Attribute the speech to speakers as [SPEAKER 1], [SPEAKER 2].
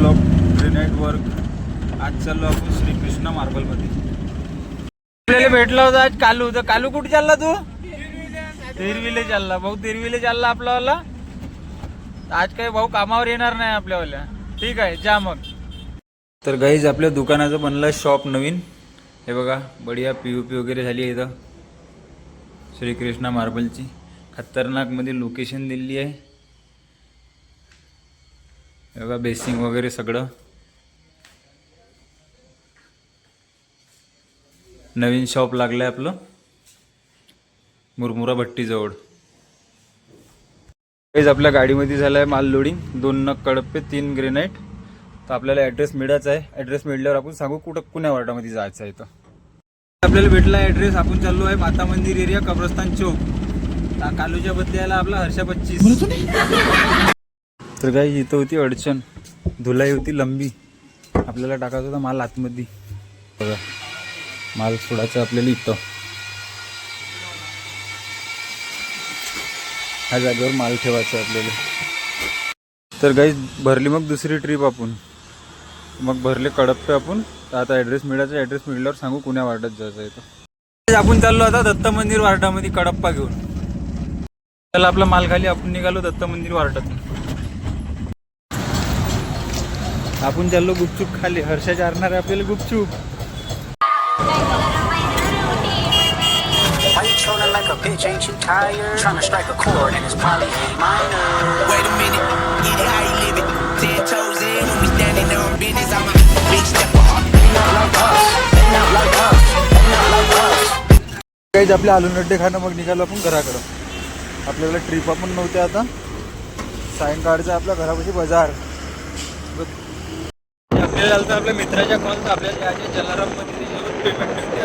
[SPEAKER 1] Block granite work. आज चाललो आपण श्रीकृष्ण मार्बलमध्ये। आपल्याला भेटला होता आज कालू। तर कालू कुठे चालला तू? तिरविले चालला भाऊ, तिरविले चालला आपलावाला। आज काही भाऊ कामावर येणार नाही आपल्यावाल्या। ठीक आहे, जा मग। तर गाईज आपल्या दुकानाचं बनलं शॉप नवीन। हे बघा, बढिया पीओपी वगैरे झाली आहे इथं श्रीकृष्ण मार्बलची। खतरनाक मध्ये लोकेशन दिली आहे। हे बघा, बेसिंग वगैरे सगळं नवीन शॉप लागलंय आपलं मुरमुरा भट्टीजवळ। गाईज आपल्या गाडीमध्ये झालं आहे माल लोडिंग। 2 नग कडप्पे, 3 ग्रेनाइट। तर आपल्याला ॲड्रेस मिळायचा आहे। ॲड्रेस मिळल्यावर आपण सांगू कुठं कुण्या वार्डामध्ये जायचं आहे। तर आपल्याला भेटला ॲड्रेस। आपण चाललो आहे माता मंदिर एरिया, कब्रस्तान चौक। कालूच्या बदल्याला आपला हर्षा 25। तर गाईज इथं होती अडचण, धुलाई होती लंबी। आपल्याला टाकायचा होता माल आतमध्ये। बघा, माल सोडायचा आपल्याला इथं, ह्या जागेवर माल ठेवायचा आपल्याला। तर गाईज भरली मग दुसरी ट्रिप आपण, मग भरले कडप्पे आपण। तर आता ॲड्रेस मिळायचा। ॲड्रेस मिळल्यावर सांगू कुण्या वार्डात जायचं आहे। तर आपण चाललो आता दत्त मंदिर वार्डामध्ये कडप्पा घेऊन। त्याला आपला माल खाली आपण निघालो दत्त मंदिर वार्डातून। आपण चाललो गुपचूप खाली। हर्षाच्या आणणार आहे आपल्याला गुपचूप।
[SPEAKER 2] Why you trolling like a bitch? Ain't you tired? Tryna strike a chord and it's probably A minor. Wait a minute, get it how you live it. 10 toes in when we standing on business. I'm a big stepper. They not like us. They not like us. They not like us.
[SPEAKER 1] काही आपले आलू नड्डे खाणं मग निघालो आपण घराकडं। आपल्याला trip आपण नव्हते आता। सायंकाळचा आपल्या घरापाशी बाजार। आपल्याला आलं आपल्या मित्राच्या कॉल। तर आपल्याला याच्या जलाराम मध्ये पेमेंट मिळते